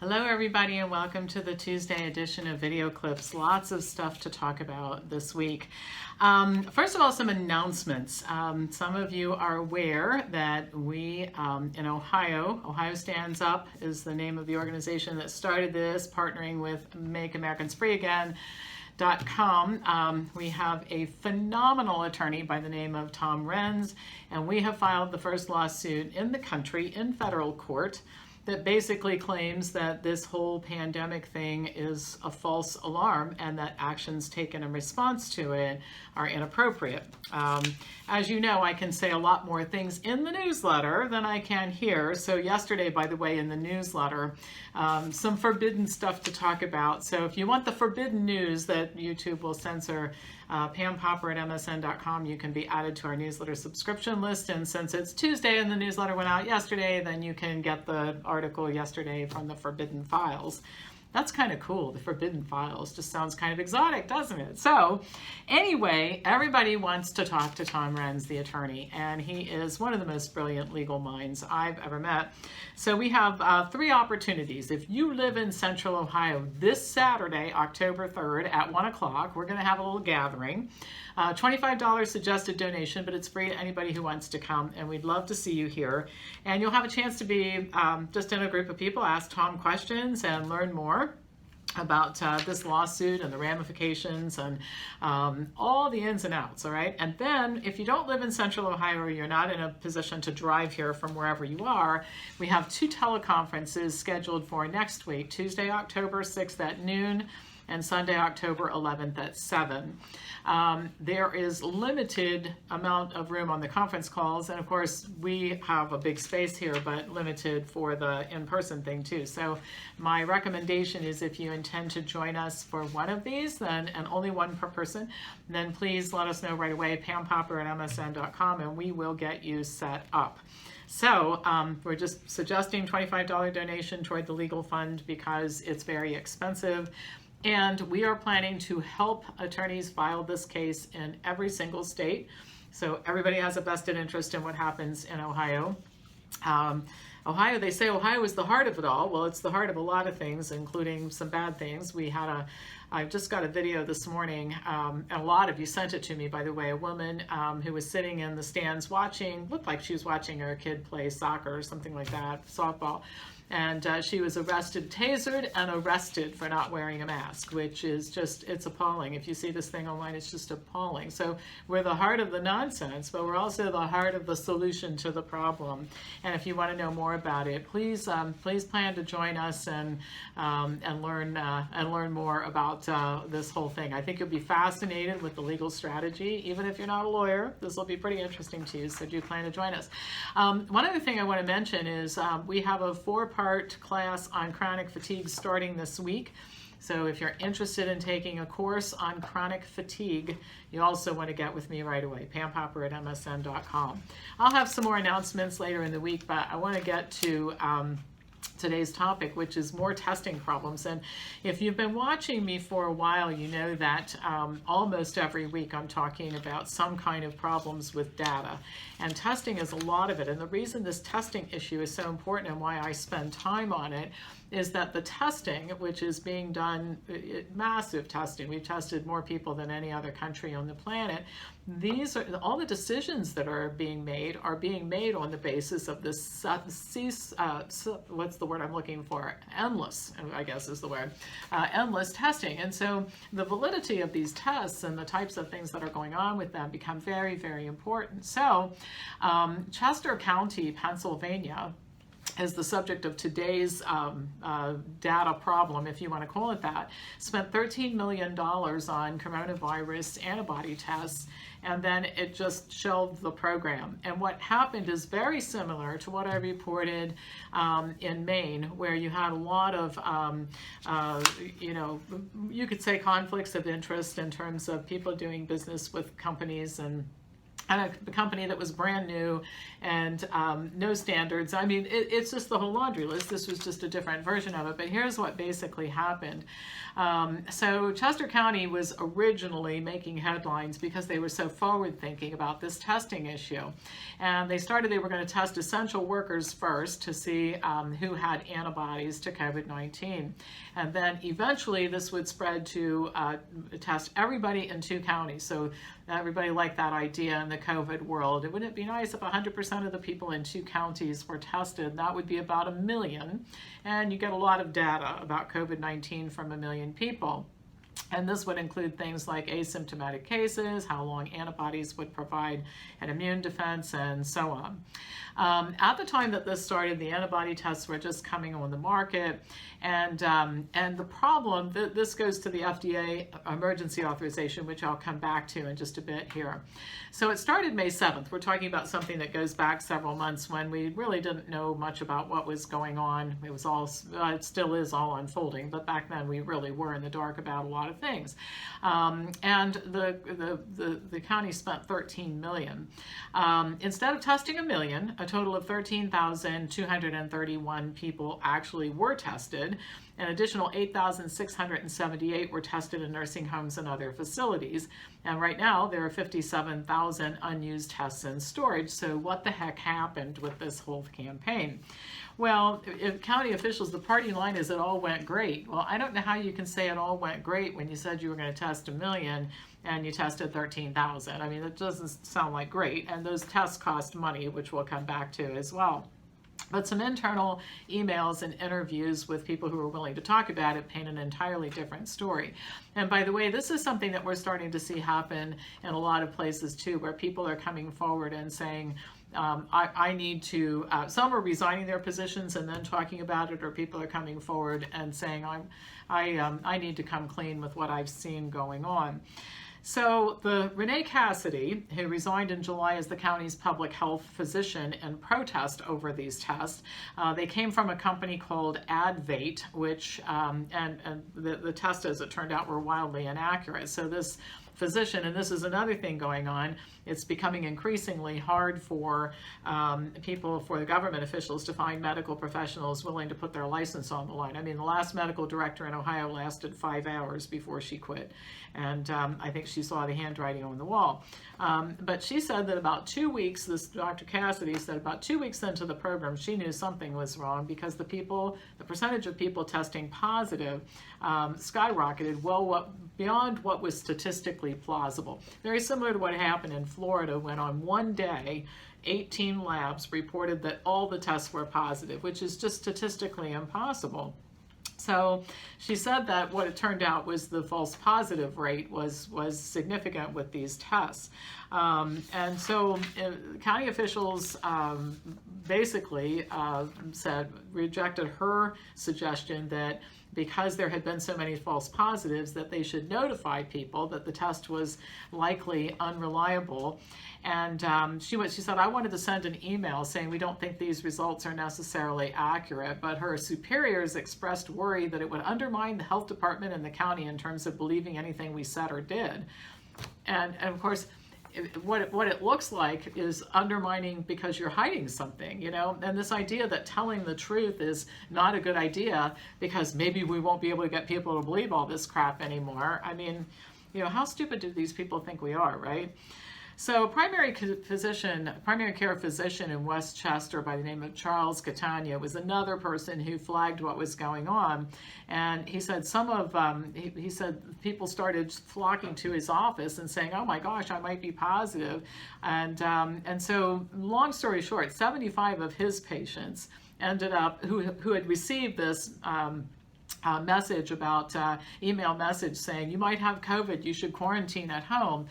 Hello everybody and welcome to the Tuesday edition of Video Clips. Lots of stuff to talk about this week. First of all, some announcements. Some of you are aware that we in Ohio Stands Up is the name of the organization that started this, partnering with Make Americans Free Again. We have a phenomenal attorney by the name of Tom Renz, and we have filed the first lawsuit in the country in federal court that basically claims that this whole pandemic thing is a false alarm and that actions taken in response to it are inappropriate. As you know, I can say a lot more things in the newsletter than I can here. So yesterday, by the way, in the newsletter, some forbidden stuff to talk about. So if you want the forbidden news that YouTube will censor, Pam Popper at MSN.com, you can be added to our newsletter subscription list. And since it's Tuesday and the newsletter went out yesterday, then you can get the article yesterday from the Forbidden Files. That's kind of cool. The Forbidden Files just sounds kind of exotic, doesn't it? So anyway, everybody wants to talk to Tom Renz, the attorney, and he is one of the most brilliant legal minds I've ever met. So we have 3 opportunities. If you live in Central Ohio, this Saturday, October 3rd at 1 o'clock, we're going to have a little gathering. $25 suggested donation, but it's free to anybody who wants to come, and we'd love to see you here. And you'll have a chance to be just in a group of people, ask Tom questions and learn more about this lawsuit and the ramifications and all the ins and outs, all right? And then if you don't live in Central Ohio or you're not in a position to drive here from wherever you are, we have 2 teleconferences scheduled for next week, Tuesday, October 6th at noon, and Sunday, October 11th at 7. There is limited amount of room on the conference calls, and of course we have a big space here, but limited for the in-person thing too. So my recommendation is if you intend to join us for one of these, then, and only one per person, then please let us know right away, Pam Popper at MSN.com, and we will get you set up. So we're just suggesting $25 donation toward the legal fund because it's very expensive. And we are planning to help attorneys file this case in every single state. So everybody has a vested interest in what happens in Ohio. Ohio, they say Ohio is the heart of it all. Well, it's the heart of a lot of things, including some bad things. I just got a video this morning, and a lot of you sent it to me, by the way, a woman who was sitting in the stands watching, looked like she was watching her kid play soccer or something like that, softball. And she was tasered and arrested for not wearing a mask, which is just, it's appalling. If you see this thing online, it's just appalling. So we're the heart of the nonsense, but we're also the heart of the solution to the problem. And if you want to know more about it, please plan to join us and learn more about this whole thing. I think you'll be fascinated with the legal strategy. Even if you're not a lawyer, this will be pretty interesting to you, so do plan to join us. One other thing I want to mention is we have a 4-part class on chronic fatigue starting this week. So if you're interested in taking a course on chronic fatigue, you also want to get with me right away, Pam Popper at MSN.com. I'll have some more announcements later in the week, but I want to get to today's topic, which is more testing problems. And if you've been watching me for a while, you know that almost every week I'm talking about some kind of problems with data. And testing is a lot of it. And the reason this testing issue is so important and why I spend time on it is that the testing, which is being done, massive testing, we've tested more people than any other country on the planet. These are all the decisions that are being made on the basis of this what's the word I'm looking for? Endless, I guess is the word, endless testing. And so the validity of these tests and the types of things that are going on with them become very, very important. So Chester County, Pennsylvania, is the subject of today's data problem, if you want to call it that, spent $13 million on coronavirus antibody tests, and then it just shelved the program. And what happened is very similar to what I reported in Maine, where you had a lot of, you could say conflicts of interest in terms of people doing business with companies and and a company that was brand new and no standards. I mean, it's just the whole laundry list. This was just a different version of it, but here's what basically happened. So Chester County was originally making headlines because they were so forward thinking about this testing issue. And they were going to test essential workers first to see who had antibodies to COVID-19. And then eventually this would spread to test everybody in 2 counties. So everybody liked that idea in the COVID world. Wouldn't it be nice if 100% of the people in 2 counties were tested? That would be about 1 million. And you get a lot of data about COVID-19 from 1 million people. And this would include things like asymptomatic cases, how long antibodies would provide an immune defense, and so on. At the time that this started, the antibody tests were just coming on the market, and the problem, this goes to the FDA emergency authorization, which I'll come back to in just a bit here. So it started May 7th. We're talking about something that goes back several months when we really didn't know much about what was going on. It was all, it still is all unfolding, but back then we really were in the dark about a lot of things. And the county spent $13 million. Instead of testing 1 million, a total of 13,231 people actually were tested. An additional 8,678 were tested in nursing homes and other facilities. And right now there are 57,000 unused tests in storage. So what the heck happened with this whole campaign? Well, if county officials, the party line is it all went great. Well, I don't know how you can say it all went great when you said you were going to test 1 million and you tested 13,000. I mean, it doesn't sound like great. And those tests cost money, which we'll come back to as well. But some internal emails and interviews with people who are willing to talk about it paint an entirely different story. And by the way, this is something that we're starting to see happen in a lot of places too, where people are coming forward and saying, I need to, some are resigning their positions and then talking about it, or people are coming forward and saying, I need to come clean with what I've seen going on. So Renee Cassidy, who resigned in July as the county's public health physician in protest over these tests, they came from a company called Advate, which, and the tests, as it turned out, were wildly inaccurate. So this physician, and this is another thing going on, it's becoming increasingly hard for the government officials to find medical professionals willing to put their license on the line. I mean, the last medical director in Ohio lasted 5 hours before she quit. And I think she saw the handwriting on the wall. But she said that about 2 weeks, this Dr. Cassidy said about 2 weeks into the program, she knew something was wrong because the percentage of people testing positive skyrocketed beyond what was statistically plausible. Very similar to what happened in Florida when on one day, 18 labs reported that all the tests were positive, which is just statistically impossible. So she said that what it turned out was the false positive rate was significant with these tests. And so county officials basically rejected her suggestion that because there had been so many false positives that they should notify people that the test was likely unreliable. And she said, I wanted to send an email saying we don't think these results are necessarily accurate, but her superiors expressed worry that it would undermine the health department and the county in terms of believing anything we said or did. And of course, what it looks like is undermining because you're hiding something, you know, and this idea that telling the truth is not a good idea because maybe we won't be able to get people to believe all this crap anymore. I mean, you know, how stupid do these people think we are, right? So primary care physician in West Chester by the name of Charles Catania was another person who flagged what was going on. And he said he said people started flocking to his office and saying, oh my gosh, I might be positive. And so long story short, 75 of his patients ended up, who had received this message about email message saying you might have COVID, you should quarantine at home.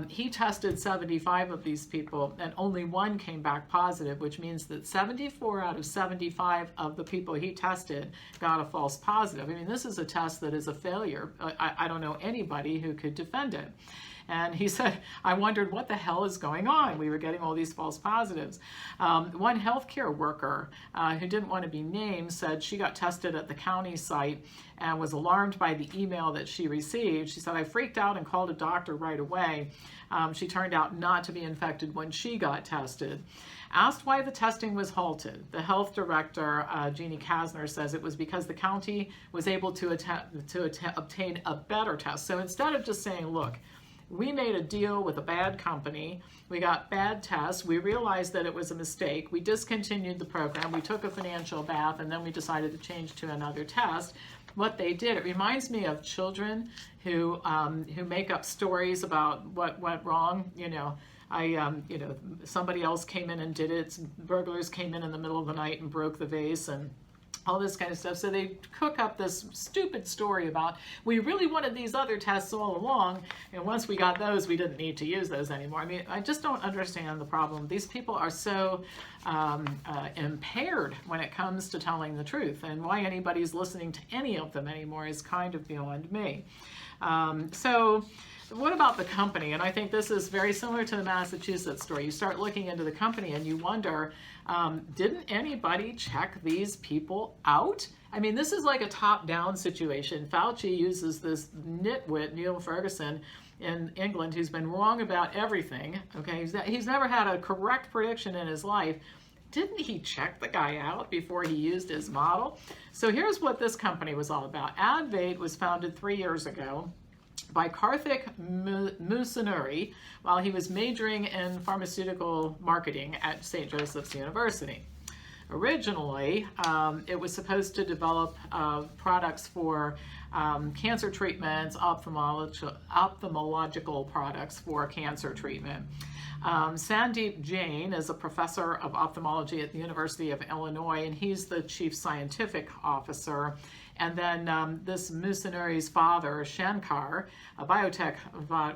He tested 75 of these people and only one came back positive, which means that 74 out of 75 of the people he tested got a false positive. I mean, this is a test that is a failure. I don't know anybody who could defend it. And he said, I wondered what the hell is going on. We were getting all these false positives. One healthcare worker who didn't want to be named said she got tested at the county site and was alarmed by the email that she received. She said, I freaked out and called a doctor right away. She turned out not to be infected when she got tested. Asked why the testing was halted, the health director, Jeannie Kasner, says it was because the county was able to obtain a better test. So instead of just saying, look, we made a deal with a bad company, we got bad tests, we realized that it was a mistake, we discontinued the program, we took a financial bath, and then we decided to change to another test. What they did, it reminds me of children who make up stories about what went wrong. Somebody else came in and did it. Burglars came in the middle of the night and broke the vase and all this kind of stuff. So they cook up this stupid story about, we really wanted these other tests all along, and once we got those, we didn't need to use those anymore. I mean, I just don't understand the problem. These people are so impaired when it comes to telling the truth, and why anybody's listening to any of them anymore is kind of beyond me. So what about the company? And I think this is very similar to the Massachusetts story. You start looking into the company and you wonder, didn't anybody check these people out? I mean, this is like a top-down situation. Fauci uses this nitwit, Neil Ferguson, in England, who's been wrong about everything. Okay, he's never had a correct prediction in his life. Didn't he check the guy out before he used his model? So here's what this company was all about. Advait was founded 3 years ago by Karthik Musunuri while he was majoring in pharmaceutical marketing at St. Joseph's University. Originally, it was supposed to develop products for cancer treatments, ophthalmological products for cancer treatment. Sandeep Jain is a professor of ophthalmology at the University of Illinois, and he's the chief scientific officer. And then this Musunuri's father, Shankar, a biotech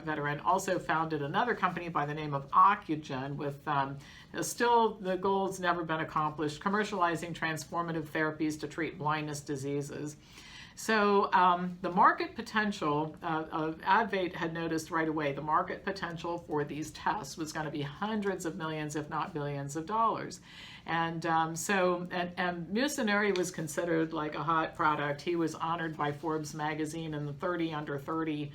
veteran, also founded another company by the name of Ocugen with still the goal's never been accomplished, commercializing transformative therapies to treat blindness diseases. So the market potential, Advait had noticed right away, the market potential for these tests was going to be hundreds of millions, if not billions of dollars. And Musunuri was considered like a hot product. He was honored by Forbes magazine in the 30 Under 30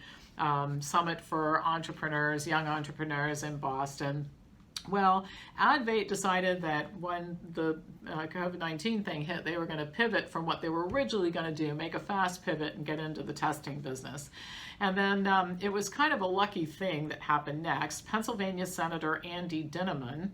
Summit for Entrepreneurs, Young Entrepreneurs in Boston. Well, Advait decided that when the COVID-19 thing hit, they were going to pivot from what they were originally going to do, make a fast pivot and get into the testing business. And then it was kind of a lucky thing that happened next. Pennsylvania Senator Andy Dinniman,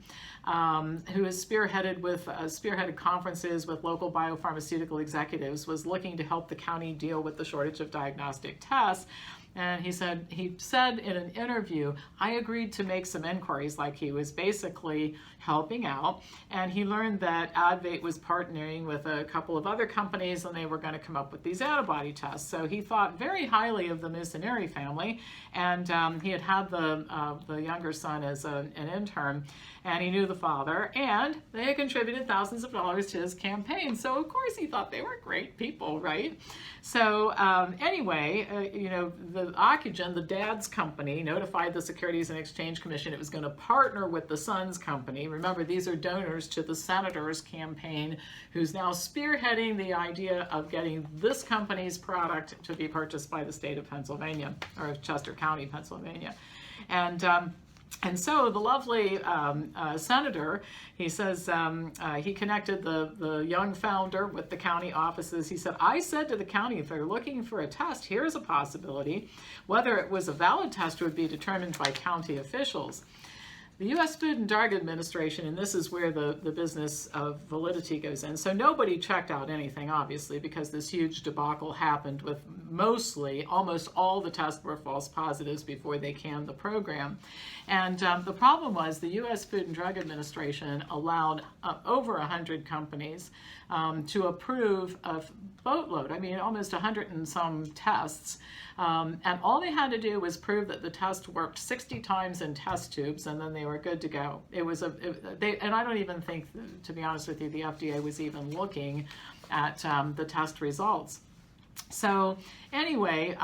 who has spearheaded conferences with local biopharmaceutical executives, was looking to help the county deal with the shortage of diagnostic tests. And he said in an interview, I agreed to make some inquiries, like he was basically helping out. And he learned that Advait was partnering with a couple of other companies and they were going to come up with these antibody tests. So he thought very highly of the Musunuri family. And he had the younger son as an intern. And he knew the father, and they had contributed thousands of dollars to his campaign. So of course he thought they were great people, right? So anyway, the Ocugen, the dad's company, notified the Securities and Exchange Commission it was going to partner with the son's company. Remember, these are donors to the senator's campaign, who's now spearheading the idea of getting this company's product to be purchased by the state of Pennsylvania, or Chester County, Pennsylvania. And so the lovely senator, he says, he connected the young founder with the county offices. He said, I said to the county, if they're looking for a test, here's a possibility. Whether it was a valid test would be determined by county officials. The U.S. Food and Drug Administration, and this is where the business of validity goes in. So nobody checked out anything, obviously, because this huge debacle happened with almost all the tests were false positives before they canned the program. And the problem was the U.S. Food and Drug Administration allowed over 100 companies to approve a boatload, almost 100 and some tests. And all they had to do was prove that the test worked 60 times in test tubes, and then they were good to go. And I don't even think, to be honest with you, the FDA was even looking at the test results. So anyway,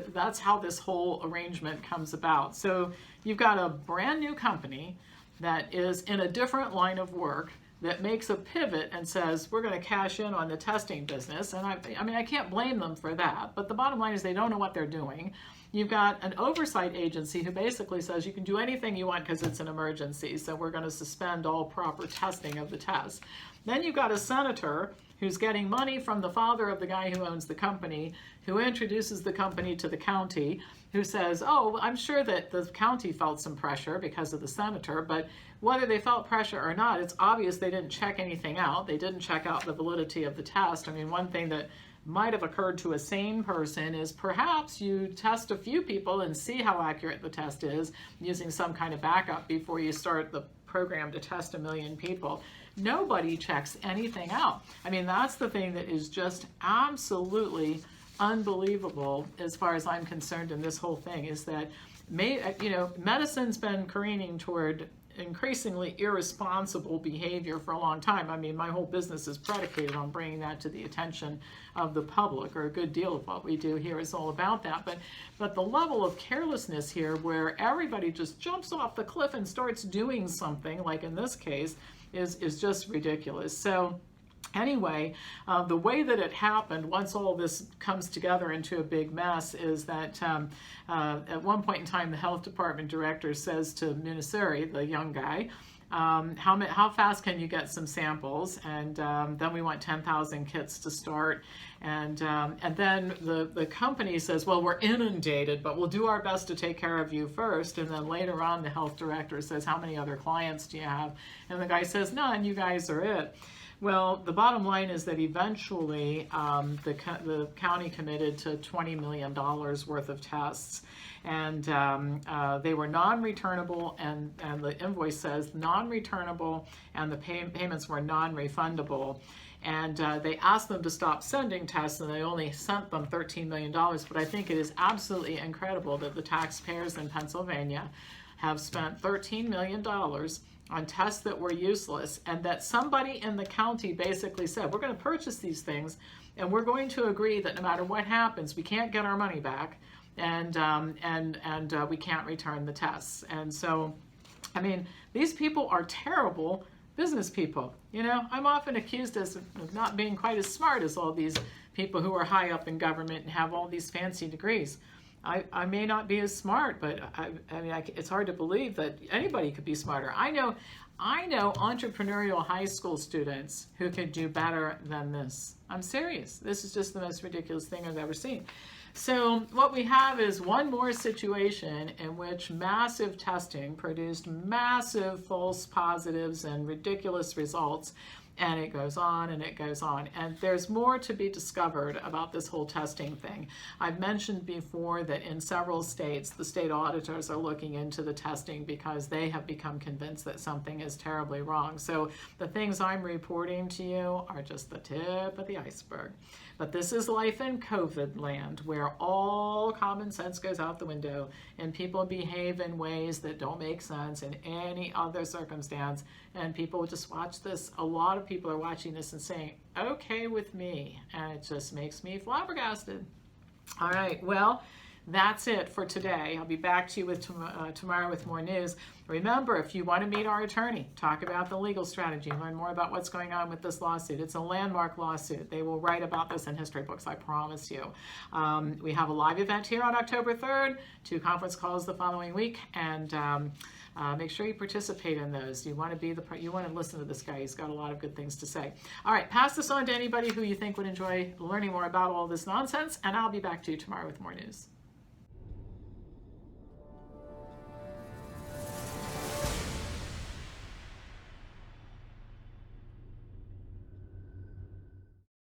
that's how this whole arrangement comes about. So you've got a brand new company that is in a different line of work that makes a pivot and says, we're going to cash in on the testing business. And I can't blame them for that. But the bottom line is they don't know what they're doing. You've got an oversight agency who basically says you can do anything you want because it's an emergency. So we're going to suspend all proper testing of the test. Then you've got a senator who's getting money from the father of the guy who owns the company, who introduces the company to the county, who says, oh, I'm sure that the county felt some pressure because of the senator, but whether they felt pressure or not, it's obvious they didn't check anything out. They didn't check out the validity of the test. I mean, one thing that might have occurred to a sane person is perhaps you test a few people and see how accurate the test is using some kind of backup before you start the program to test 1 million people. Nobody checks anything out. I mean, that's the thing that is just absolutely unbelievable as far as I'm concerned in this whole thing, is that medicine's been careening toward increasingly irresponsible behavior for a long time. I mean, my whole business is predicated on bringing that to the attention of the public, or a good deal of what we do here is all about that. But the level of carelessness here, where everybody just jumps off the cliff and starts doing something, like in this case, is just ridiculous. So anyway, the way that it happened, once all this comes together into a big mess, is that at one point in time, the health department director says to Minisuri, the young guy, how fast can you get some samples? And then we want 10,000 kits to start. And then the company says, well, we're inundated, but we'll do our best to take care of you first. And then later on, the health director says, how many other clients do you have? And the guy says, none, you guys are it. Well, the bottom line is that eventually the county committed to $20 million worth of tests, and they were non-returnable, and the invoice says non-returnable, and the payments were non-refundable. And they asked them to stop sending tests, and they only sent them $13 million. But I think it is absolutely incredible that the taxpayers in Pennsylvania have spent $13 million on tests that were useless, and that somebody in the county basically said, we're going to purchase these things, and we're going to agree that no matter what happens, we can't get our money back, and we can't return the tests. And so, I mean, these people are terrible business people. I'm often accused of not being quite as smart as all these people who are high up in government and have all these fancy degrees. I may not be as smart, but it's hard to believe that anybody could be smarter. I know entrepreneurial high school students who could do better than this. I'm serious. This is just the most ridiculous thing I've ever seen. So what we have is one more situation in which massive testing produced massive false positives and ridiculous results. And it goes on and it goes on. And there's more to be discovered about this whole testing thing. I've mentioned before that in several states, the state auditors are looking into the testing because they have become convinced that something is terribly wrong. So the things I'm reporting to you are just the tip of the iceberg. But this is life in COVID land, where all common sense goes out the window and people behave in ways that don't make sense in any other circumstance. And people just watch this. A lot of people are watching this and saying, okay with me. And it just makes me flabbergasted. All right, well, that's it for today. I'll be back to you with tomorrow with more news. Remember, if you want to meet our attorney, talk about the legal strategy, learn more about what's going on with this lawsuit. It's a landmark lawsuit. They will write about this in history books, I promise you. We have a live event here on October 3rd, 2 conference calls the following week, and make sure you participate in those. You want to listen to this guy. He's got a lot of good things to say. All right, pass this on to anybody who you think would enjoy learning more about all this nonsense, and I'll be back to you tomorrow with more news.